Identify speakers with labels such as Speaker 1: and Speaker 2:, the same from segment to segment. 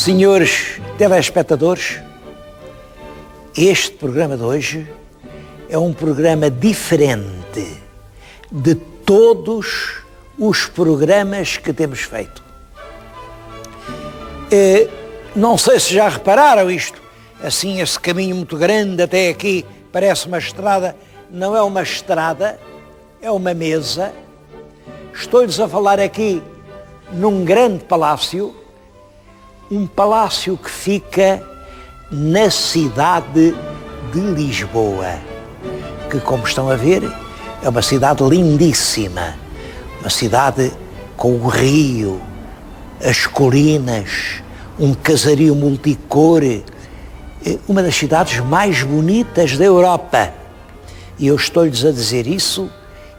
Speaker 1: Senhores telespectadores, este programa de hoje é um programa diferente de todos os programas que temos feito. Não sei se já repararam isto, assim esse caminho muito grande até aqui parece uma estrada, não é uma estrada, é uma mesa. Estou-lhes a falar aqui num grande palácio, um palácio que fica na cidade de Lisboa, que, como estão a ver, é uma cidade lindíssima, uma cidade com o rio, as colinas, um casario multicor, uma das cidades mais bonitas da Europa. E eu estou-lhes a dizer isso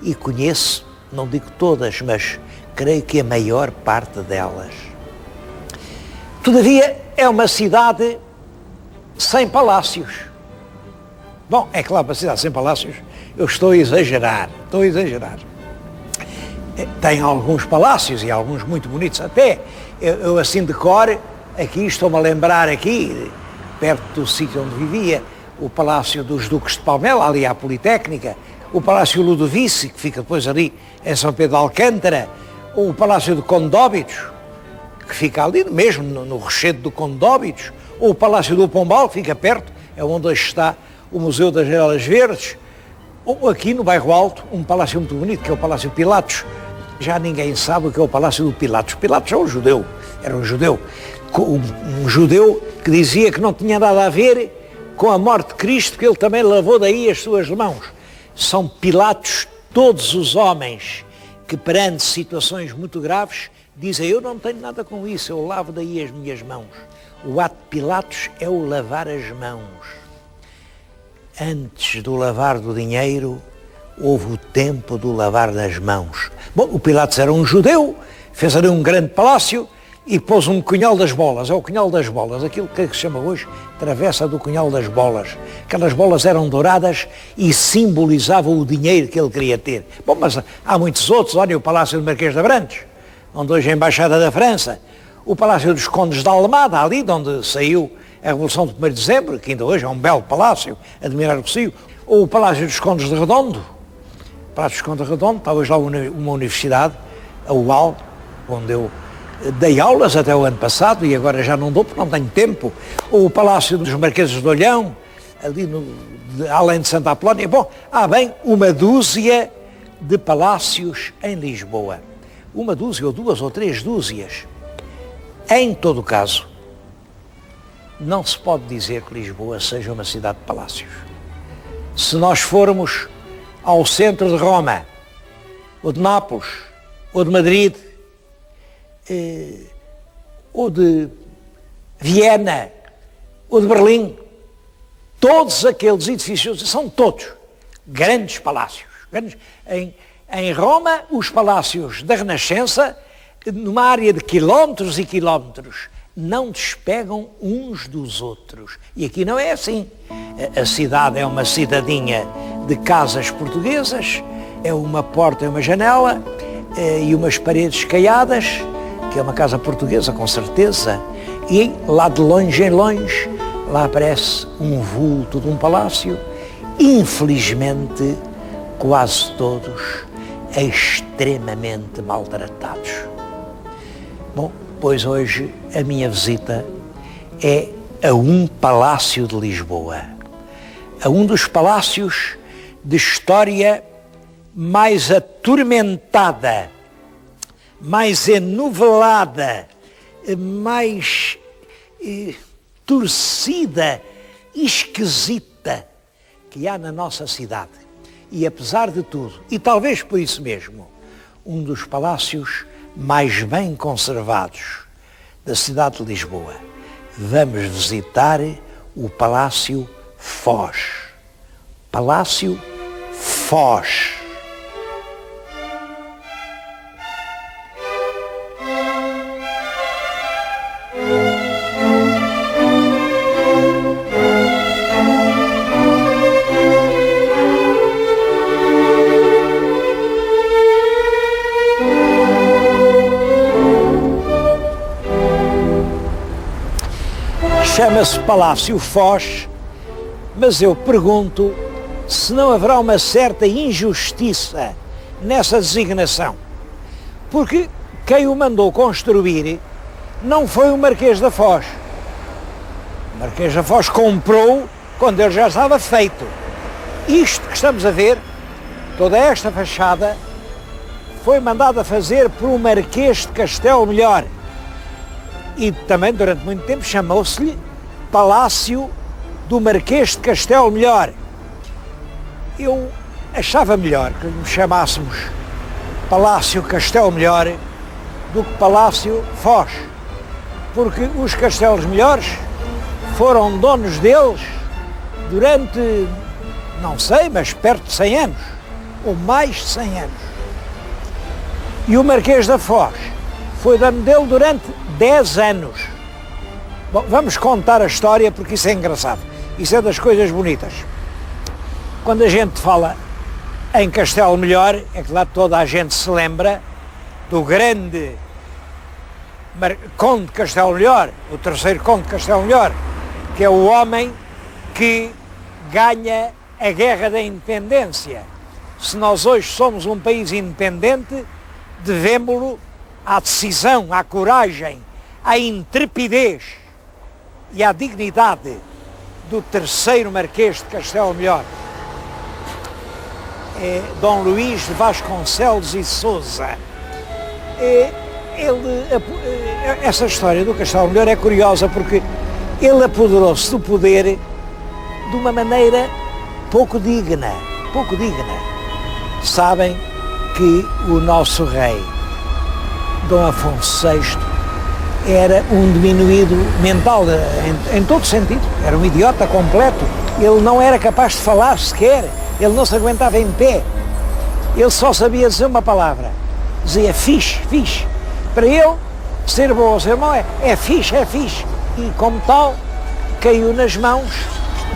Speaker 1: e conheço, não digo todas, mas creio que a maior parte delas. Todavia, é uma cidade sem palácios. Bom, é claro, uma cidade sem palácios, eu estou a exagerar. Tem alguns palácios e alguns muito bonitos até. Eu assim de cor, aqui estou-me a lembrar aqui, perto do sítio onde vivia, o Palácio dos Duques de Palmela, ali à Politécnica, o Palácio Ludovici, que fica depois ali em São Pedro de Alcântara, ou o Palácio de Condóbitos, que fica ali mesmo no rochedo do Condóbitos, ou o Palácio do Pombal, que fica perto, é onde hoje está o Museu das Janelas Verdes, ou aqui no Bairro Alto, um palácio muito bonito, que é o Palácio Pilatos. Já ninguém sabe o que é o Palácio do Pilatos. Pilatos é um judeu, era um judeu que dizia que não tinha nada a ver com a morte de Cristo, que ele também lavou daí as suas mãos. São Pilatos todos os homens que, perante situações muito graves, dizem: eu não tenho nada com isso, eu lavo daí as minhas mãos. O ato de Pilatos é o lavar as mãos. Antes do lavar do dinheiro, houve o tempo do lavar das mãos. Bom, o Pilatos era um judeu, fez ali um grande palácio e pôs um cunhal das bolas. É o cunhal das bolas, aquilo que se chama hoje travessa do cunhal das bolas. Aquelas bolas eram douradas e simbolizavam o dinheiro que ele queria ter. Bom, mas há muitos outros. Olha o Palácio do Marquês de Abrantes, onde hoje é a Embaixada da França. O Palácio dos Condes de Almada, ali de onde saiu a Revolução de 1º de Dezembro, que ainda hoje é um belo palácio, admirar o Rio. Ou o Palácio dos Condes de Redondo. O Palácio dos Condes de Redondo, está hoje lá uma universidade, a UAL, onde eu dei aulas até o ano passado e agora já não dou porque não tenho tempo. Ou o Palácio dos Marqueses de Olhão, ali além de Santa Apolónia. Bom, há bem uma dúzia de palácios em Lisboa. Uma dúzia ou duas ou três dúzias. Em todo caso, não se pode dizer que Lisboa seja uma cidade de palácios. Se nós formos ao centro de Roma, ou de Nápoles, ou de Madrid, ou de Viena, ou de Berlim, todos aqueles edifícios são todos grandes palácios. Em Roma, os palácios da Renascença, numa área de quilómetros e quilómetros, não despegam uns dos outros. E aqui não é assim. A cidade é uma cidadinha de casas portuguesas, é uma porta e uma janela, e umas paredes caiadas, que é uma casa portuguesa, com certeza, e lá de longe em longe, lá aparece um vulto de um palácio, infelizmente, quase todos extremamente maltratados. Bom, pois hoje a minha visita é a um palácio de Lisboa, a um dos palácios de história mais atormentada, mais enovelada, mais torcida, esquisita que há na nossa cidade. E apesar de tudo, e talvez por isso mesmo, um dos palácios mais bem conservados da cidade de Lisboa. Vamos visitar o Palácio Foz. Palácio Foz. chama-se Palácio Foz, mas eu pergunto se não haverá uma certa injustiça nessa designação, porque quem o mandou construir não foi o Marquês da Foz. O Marquês da Foz comprou quando ele já estava feito. Isto que estamos a ver, toda esta fachada, foi mandada fazer por um Marquês de Castelo Melhor. E também durante muito tempo chamou-se-lhe Palácio do Marquês de Castelo Melhor. Eu achava melhor que nos chamássemos Palácio Castelo Melhor do que Palácio Foz, porque os Castelos Melhores foram donos deles durante, não sei, mas perto de 100 anos, ou mais de 100 anos. E o Marquês da Foz foi dono dele durante 10 anos. Bom, vamos contar a história porque isso é engraçado, isso é das coisas bonitas. Quando a gente fala em Castelo Melhor, é que lá toda a gente se lembra do grande Conde de Castelo Melhor, o terceiro Conde de Castelo Melhor, que é o homem que ganha a Guerra da Independência. Se nós hoje somos um país independente, devemos-lo à decisão, à coragem, à intrepidez e à dignidade do terceiro Marquês de Castelo Melhor. É Dom Luís de Vasconcelos e Sousa. Essa história do Castelo Melhor é curiosa porque ele apoderou-se do poder de uma maneira pouco digna. Sabem que o nosso rei, Dom Afonso VI, era um diminuído mental, em todo sentido, era um idiota completo. Ele não era capaz de falar sequer, ele não se aguentava em pé, ele só sabia dizer uma palavra, dizia fixe. Para ele, ser bom ou ser mau é fixe. E como tal, caiu nas mãos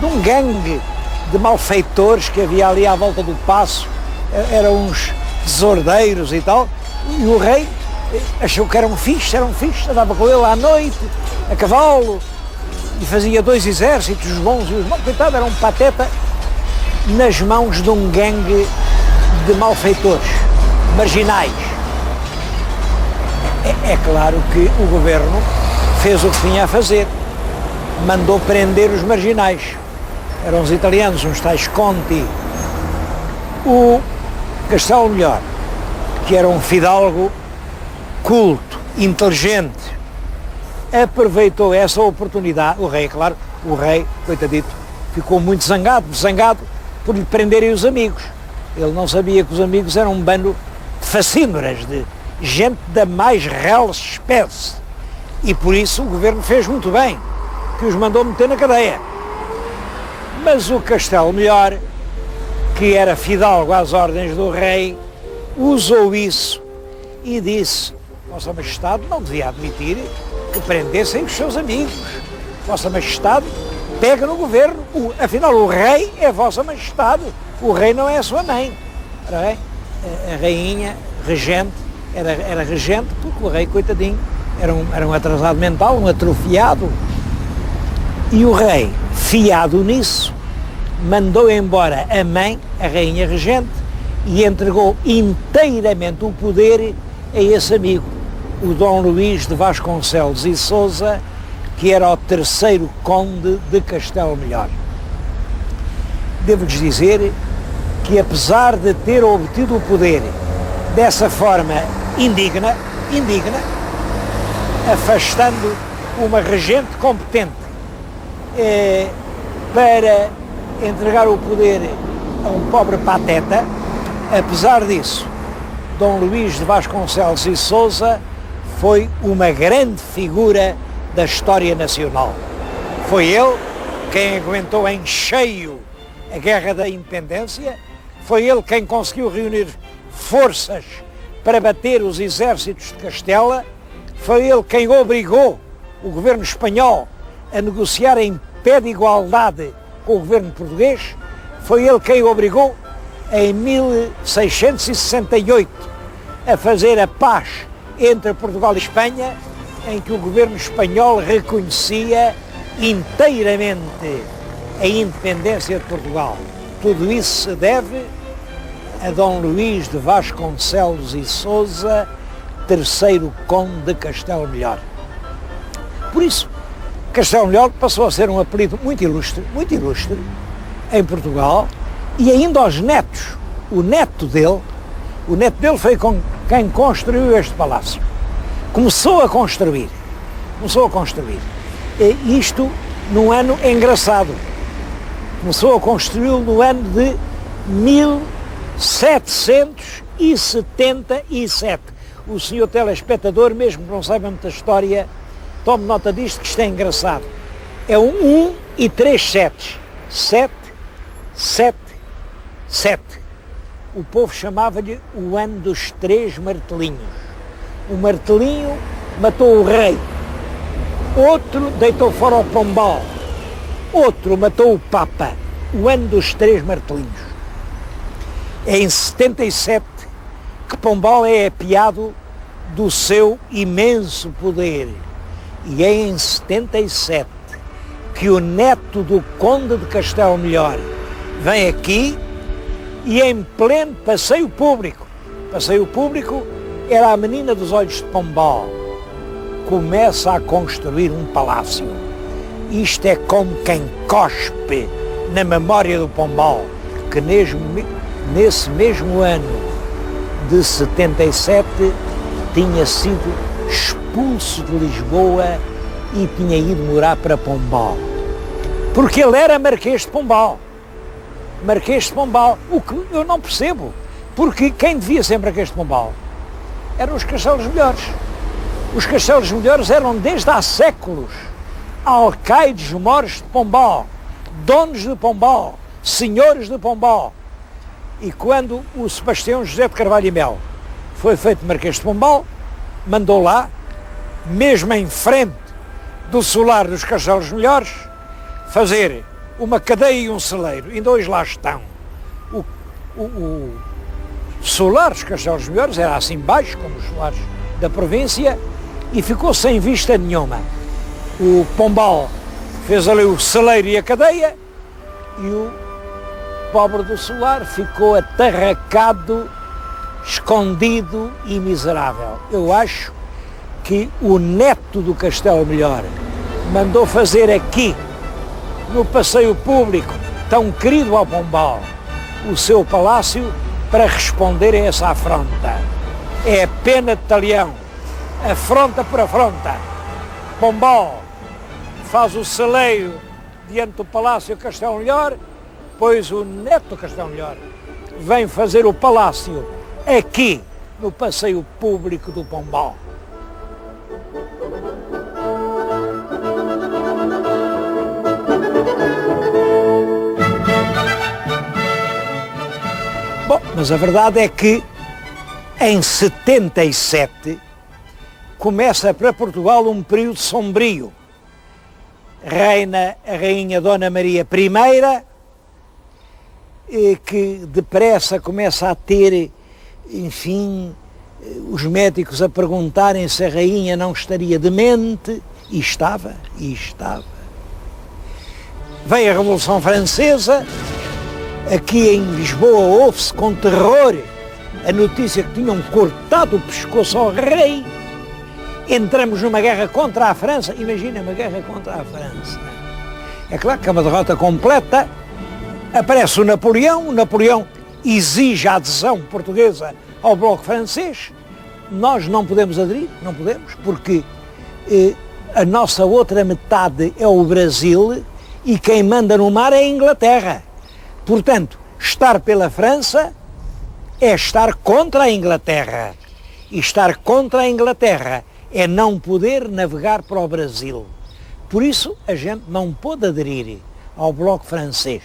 Speaker 1: de um gangue de malfeitores que havia ali à volta do paço, eram uns desordeiros e tal, e o rei achou que eram fixe, andava com ele à noite, a cavalo, e fazia 2 exércitos, os bons e os maus, coitado, era um pateta nas mãos de um gangue de malfeitores, marginais. É claro que o governo fez o que tinha a fazer, mandou prender os marginais, eram os italianos, uns tais Conti. O Castelo Melhor, que era um fidalgo culto, inteligente, aproveitou essa oportunidade. O rei, coitadito, ficou muito zangado por lhe prenderem os amigos. Ele não sabia que os amigos eram um bando de facínoras, de gente da mais real espécie. E por isso o governo fez muito bem, que os mandou meter na cadeia. Mas o Castelo Melhor, que era fidalgo às ordens do rei, usou isso e disse: Vossa Majestade não devia admitir que prendessem os seus amigos. Vossa Majestade pega no governo. Afinal, o rei é Vossa Majestade. O rei não é a sua mãe. A rainha, regente, era regente porque o rei, coitadinho, era um atrasado mental, um atrofiado. E o rei, fiado nisso, mandou embora a mãe, a rainha regente, e entregou inteiramente o poder a esse amigo, o Dom Luís de Vasconcelos e Sousa, que era o terceiro Conde de Castelo Melhor. Devo-lhes dizer que, apesar de ter obtido o poder dessa forma indigna, afastando uma regente competente para entregar o poder a um pobre pateta, apesar disso, Dom Luís de Vasconcelos e Sousa foi uma grande figura da história nacional. Foi ele quem aguentou em cheio a Guerra da Independência, foi ele quem conseguiu reunir forças para bater os exércitos de Castela, foi ele quem obrigou o governo espanhol a negociar em pé de igualdade com o governo português, foi ele quem obrigou em 1668 a fazer a paz entre Portugal e Espanha, em que o governo espanhol reconhecia inteiramente a independência de Portugal. Tudo isso se deve a Dom Luís de Vasconcelos e Sousa, terceiro conde de Castelo Melhor. Por isso, Castelo Melhor passou a ser um apelido muito ilustre em Portugal, e ainda aos netos. O neto dele foi com quem construiu este palácio. Começou a construir. E isto num ano engraçado. Começou a construí-lo no ano de 1777. O senhor telespectador, mesmo que não saiba muita história, tome nota disto, que isto é engraçado. É um 1 e 3 setes. 7, 7, 7. O povo chamava-lhe o ano dos 3 martelinhos. O martelinho matou o rei. Outro deitou fora o pombal. Outro matou o papa. O ano dos 3 martelinhos. É em 77 que Pombal é apiado do seu imenso poder. E é em 77 que o neto do conde de Castelo Melhor vem aqui e em pleno passeio público era a menina dos olhos de Pombal, começa a construir um palácio. Isto é como quem cospe na memória do Pombal, que nesse mesmo ano de 77 tinha sido expulso de Lisboa e tinha ido morar para Pombal. Porque ele era Marquês de Pombal. O que eu não percebo. Porque quem devia ser Marquês de Pombal eram os Castelos Melhores. Os Castelos Melhores eram desde há séculos alcaides mores de Pombal, donos de Pombal, senhores de Pombal. E quando o Sebastião José de Carvalho e Mel foi feito Marquês de Pombal, mandou lá, mesmo em frente do solar dos Castelos Melhores, fazer uma cadeia e um celeiro. Ainda hoje lá estão. O solar dos Castelos Melhores era assim baixo, como os solares da província, e ficou sem vista nenhuma. O Pombal fez ali o celeiro e a cadeia, e o pobre do solar ficou atarracado, escondido e miserável. Eu acho que o neto do Castelo Melhor mandou fazer aqui, no passeio público, tão querido ao Pombal, o seu palácio para responder a essa afronta. É a pena de Talião, afronta por afronta. Pombal faz o celeiro diante do Palácio Castelo Melhor, pois o neto do Castelo Melhor vem fazer o palácio aqui, no passeio público do Pombal. Bom, mas a verdade é que em 77 começa para Portugal um período sombrio. Reina a rainha Dona Maria I, que depressa começa a ter, enfim, os médicos a perguntarem se a rainha não estaria demente, e estava. Vem a Revolução Francesa. Aqui em Lisboa ouve-se com terror a notícia que tinham cortado o pescoço ao rei. Entramos numa guerra contra a França. Imagina uma guerra contra a França. É claro que é uma derrota completa. Aparece o Napoleão exige a adesão portuguesa ao bloco francês. Nós não podemos aderir, porque a nossa outra metade é o Brasil e quem manda no mar é a Inglaterra. Portanto, estar pela França é estar contra a Inglaterra. E estar contra a Inglaterra é não poder navegar para o Brasil. Por isso, a gente não pôde aderir ao bloco francês.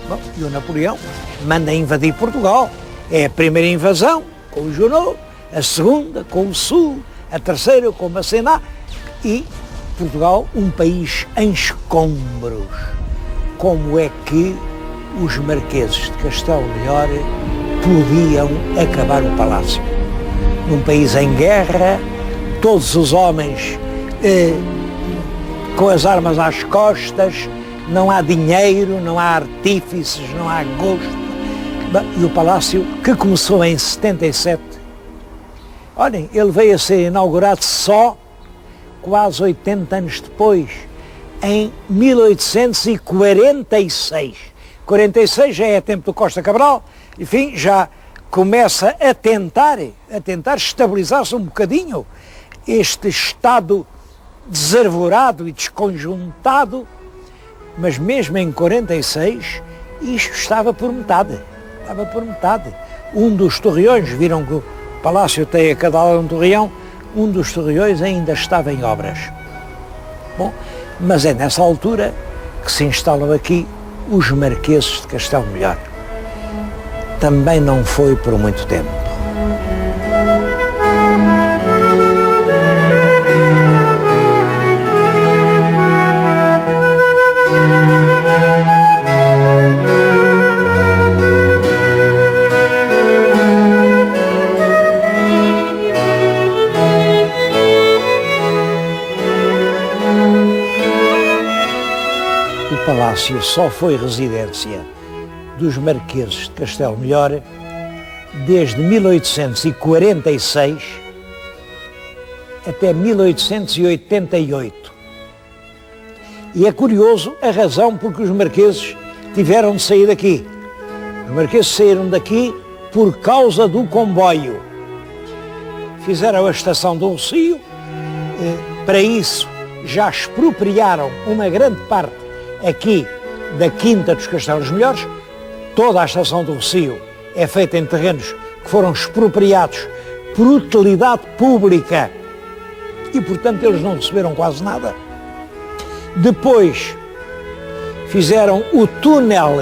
Speaker 1: Bom, e o Napoleão manda invadir Portugal. É a primeira invasão com o Junot, a segunda com o Sul, a terceira com o Macená, e Portugal, um país em escombros. Como é que os marqueses de Castelo Melhor podiam acabar o palácio? Num país em guerra, todos os homens com as armas às costas, não há dinheiro, não há artífices, não há gosto. E o palácio, que começou em 77, olhem, ele veio a ser inaugurado só quase 80 anos depois, em 1846. 46 já é tempo do Costa Cabral, enfim, já começa a tentar estabilizar-se um bocadinho este Estado desarvorado e desconjuntado, mas mesmo em 46 isto estava por metade. Um dos torreões, viram que o palácio tem a cada lado um torreão, um dos torreões ainda estava em obras. Bom, mas é nessa altura que se instalam aqui os marqueses de Castelo Melhor. Também não foi por muito tempo. O palácio só foi residência dos marqueses de Castelo Melhor desde 1846 até 1888. E é curioso a razão porque os marqueses tiveram de sair daqui. Os marqueses saíram daqui por causa do comboio. Fizeram a estação do Rossio, para isso já expropriaram uma grande parte aqui da Quinta dos Castelos Melhores. Toda a estação do Rossio é feita em terrenos que foram expropriados por utilidade pública e, portanto, eles não receberam quase nada. Depois fizeram o túnel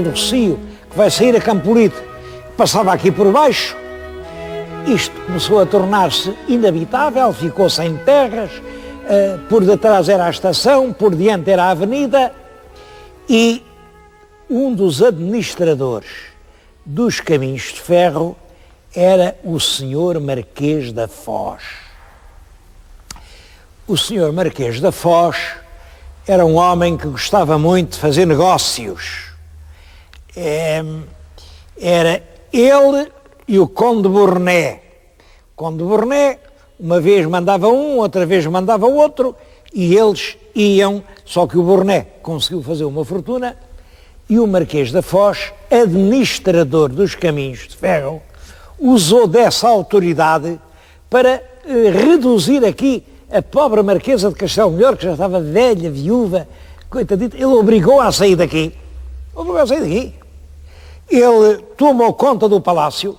Speaker 1: do Rossio, que vai sair a Campolide, que passava aqui por baixo. Isto começou a tornar-se inabitável, ficou sem terras, por detrás era a estação, por diante era a avenida, e um dos administradores dos caminhos de ferro era o senhor Marquês da Foz. O senhor Marquês da Foz era um homem que gostava muito de fazer negócios. Era ele e o Conde Burné. O Conde Burné uma vez mandava um, outra vez mandava outro, e eles iam, só que o Burné conseguiu fazer uma fortuna, e o Marquês da Foz, administrador dos caminhos de ferro, usou dessa autoridade para reduzir aqui a pobre Marquesa de Castelo Melhor, que já estava velha, viúva, coitadita. Ele obrigou a sair daqui. Ele tomou conta do palácio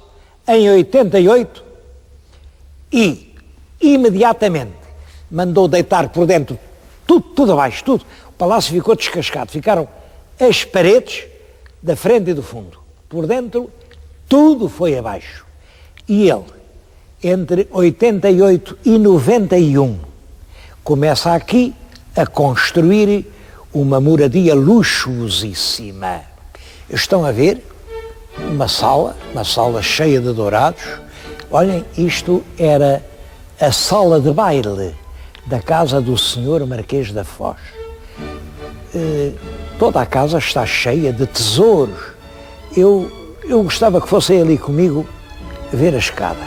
Speaker 1: em 88 e imediatamente mandou deitar por dentro tudo abaixo, tudo. O palácio ficou descascado, ficaram as paredes da frente e do fundo. Por dentro, tudo foi abaixo. E ele, entre 88 e 91, começa aqui a construir uma moradia luxuosíssima. Estão a ver uma sala cheia de dourados. Olhem, isto era a sala de baile da casa do senhor Marquês da Foz. Toda a casa está cheia de tesouros. Eu gostava que fossem ali comigo ver a escada.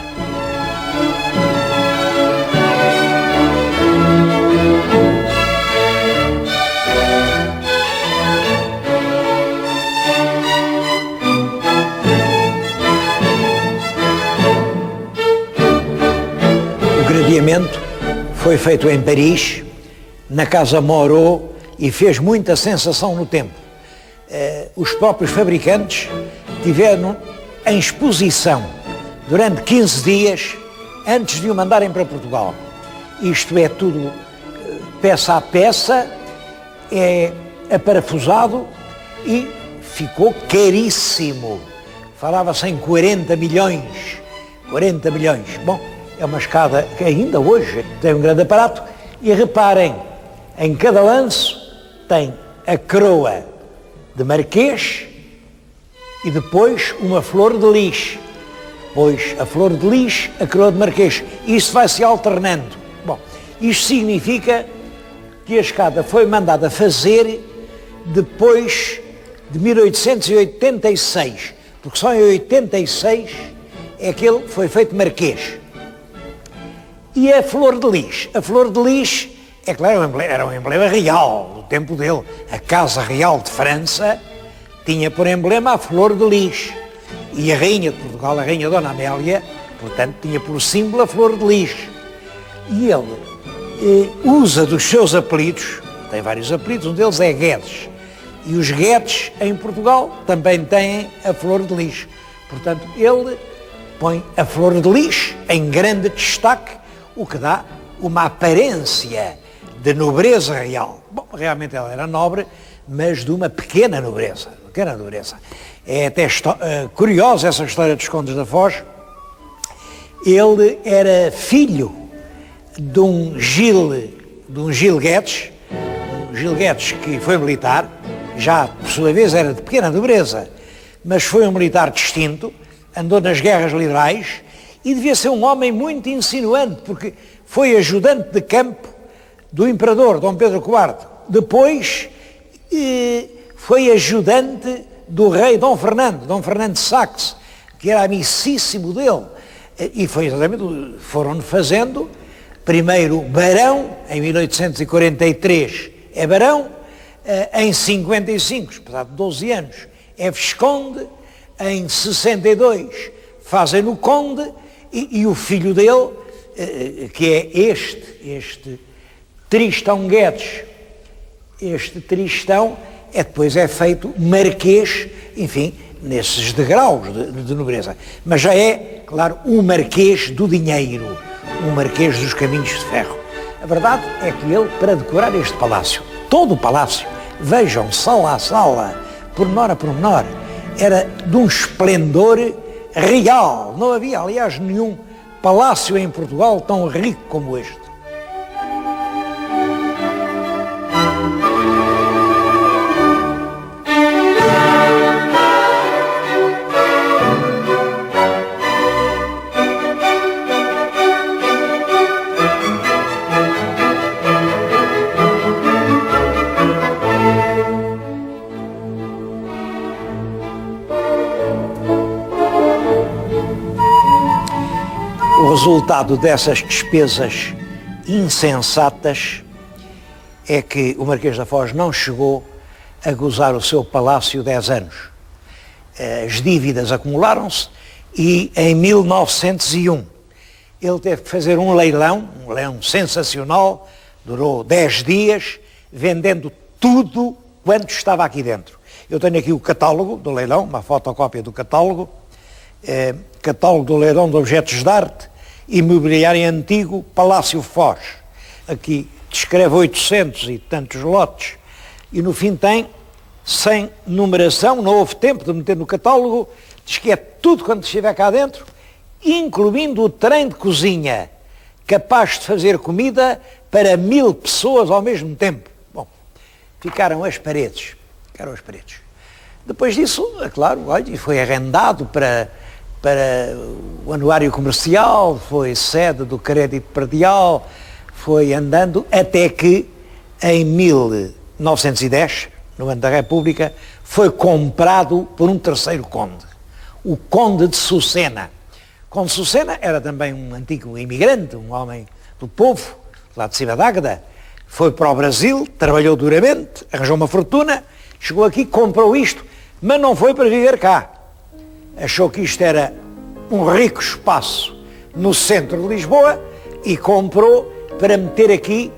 Speaker 1: O gradeamento foi feito em Paris, na Casa Moreau, e fez muita sensação no tempo. Os próprios fabricantes tiveram em exposição durante 15 dias antes de o mandarem para Portugal. Isto é tudo peça a peça, é aparafusado e ficou caríssimo. Falava-se em 40 milhões. Bom, é uma escada que ainda hoje tem um grande aparato. E reparem, em cada lanço tem a coroa de Marquês e depois uma flor de lis. Pois a flor de lis, a coroa de Marquês. Isso vai se alternando. Bom, isto significa que a escada foi mandada fazer depois de 1886, porque só em 86 é que ele foi feito marquês. E a flor de lis? A flor de lis, é claro, era um emblema real do tempo dele. A Casa Real de França tinha por emblema a flor de lis. E a Rainha de Portugal, a Rainha Dona Amélia, portanto, tinha por símbolo a flor de lis. E ele usa dos seus apelidos, tem vários apelidos, um deles é Guedes. E os Guedes, em Portugal, também têm a flor de lis. Portanto, ele põe a flor de lis em grande destaque, o que dá uma aparência de nobreza real. Bom, realmente ela era nobre, mas de uma pequena nobreza. É até curiosa essa história dos Condes da Foz. Ele era filho de um Gil Guedes, que foi militar, já por sua vez era de pequena nobreza, mas foi um militar distinto, andou nas guerras liberais e devia ser um homem muito insinuante, porque foi ajudante de campo do imperador Dom Pedro IV. Depois foi ajudante do rei Dom Fernando de Saxe, que era amicíssimo dele. E foi exatamente, foram fazendo, primeiro barão, em 1843 é barão, em 55, passado 12 anos, é visconde, em 62 fazem-no conde, e o filho dele, que é este Tristão Guedes, depois é feito marquês, enfim, nesses degraus de nobreza. Mas já é, claro, um marquês do dinheiro, um marquês dos caminhos de ferro. A verdade é que ele, para decorar este palácio, todo o palácio, vejam, sala a sala, pormenor a pormenor, era de um esplendor real. Não havia, aliás, nenhum palácio em Portugal tão rico como este. O resultado dessas despesas insensatas é que o Marquês da Foz não chegou a gozar o seu palácio 10 anos. As dívidas acumularam-se e em 1901 ele teve que fazer um leilão sensacional, durou 10 dias, vendendo tudo quanto estava aqui dentro. Eu tenho aqui o catálogo do leilão, uma fotocópia do catálogo, catálogo do leilão de objetos de arte, imobiliário antigo, Palácio Foz. Aqui descreve 800 e tantos lotes e no fim tem, sem numeração, não houve tempo de meter no catálogo, diz que é tudo quanto estiver cá dentro, incluindo o trem de cozinha, capaz de fazer comida para 1000 pessoas ao mesmo tempo. Bom, ficaram as paredes. Depois disso, é claro, olha, foi arrendado para o anuário comercial, foi sede do crédito predial, foi andando até que em 1910, no ano da República, foi comprado por um terceiro conde, o Conde de Sucena. O Conde de Sucena era também um antigo imigrante, um homem do povo, lá de cima de Águeda, foi para o Brasil, trabalhou duramente, arranjou uma fortuna, chegou aqui, comprou isto, mas não foi para viver cá. Achou que isto era um rico espaço no centro de Lisboa e comprou para meter aqui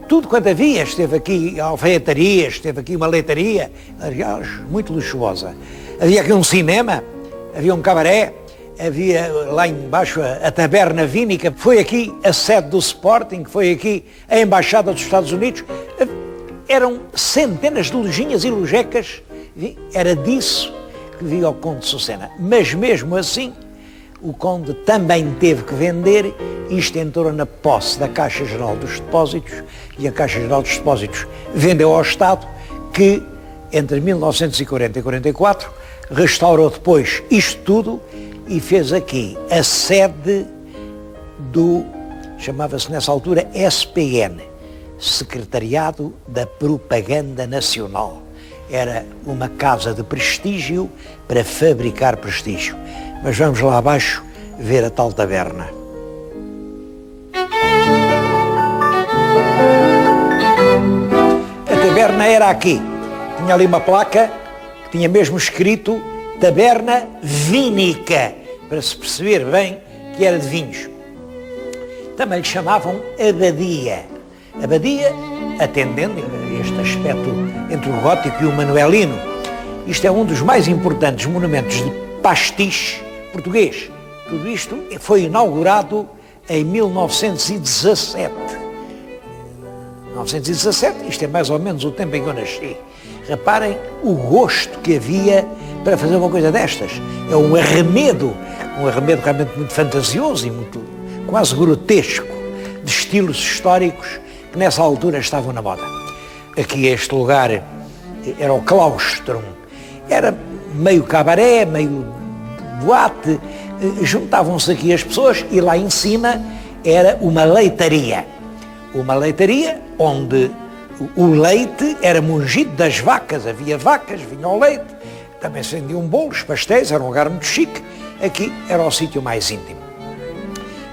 Speaker 1: tudo quanto havia. Esteve aqui alfaiataria, esteve aqui uma leitaria, aliás, muito luxuosa. Havia aqui um cinema, havia um cabaré, havia lá embaixo a Taberna Vínica, foi aqui a sede do Sporting, foi aqui a Embaixada dos Estados Unidos. Eram centenas de lojinhas e lojecas, era disso que via o Conde de Sucena. Mas mesmo assim, o Conde também teve que vender, isto entrou na posse da Caixa Geral dos Depósitos, e a Caixa Geral dos Depósitos vendeu ao Estado, que entre 1940 e 44 restaurou depois isto tudo e fez aqui a sede do, chamava-se nessa altura SPN, Secretariado da Propaganda Nacional. Era uma casa de prestígio para fabricar prestígio. Mas vamos lá abaixo ver a tal taberna. A taberna era aqui. Tinha ali uma placa que tinha mesmo escrito Taberna Vínica, para se perceber bem que era de vinhos. Também lhe chamavam Abadia. Abadia, atendendo a este aspecto entre o gótico e o manuelino. Isto é um dos mais importantes monumentos de pastiche português. Tudo isto foi inaugurado em 1917. 1917, isto é mais ou menos o tempo em que eu nasci. Reparem o gosto que havia para fazer uma coisa destas. É um arremedo realmente muito fantasioso e muito quase grotesco, de estilos históricos que nessa altura estavam na moda. Aqui este lugar era o claustrum, era meio cabaré, meio boate, juntavam-se aqui as pessoas e lá em cima era uma leitaria. Uma leitaria onde o leite era mungido das vacas, havia vacas, vinha o leite, também se vendiam bolos, pastéis, era um lugar muito chique. Aqui era o sítio mais íntimo.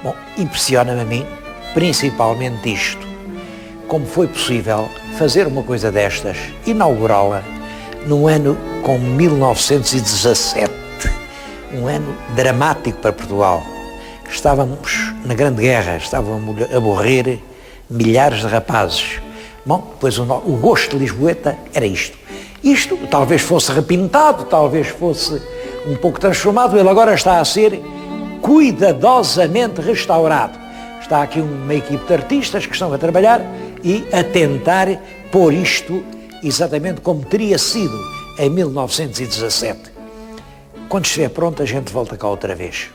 Speaker 1: Bom, impressiona-me a mim, principalmente isto. Como foi possível fazer uma coisa destas, inaugurá-la, num ano como 1917, um ano dramático para Portugal. Estávamos na Grande Guerra, estavam a morrer milhares de rapazes. Bom, depois o gosto de lisboeta era isto. Isto talvez fosse repintado, talvez fosse um pouco transformado, ele agora está a ser cuidadosamente restaurado. Está aqui uma equipe de artistas que estão a trabalhar e a tentar pôr isto exatamente como teria sido em 1917. Quando estiver pronto, a gente volta cá outra vez.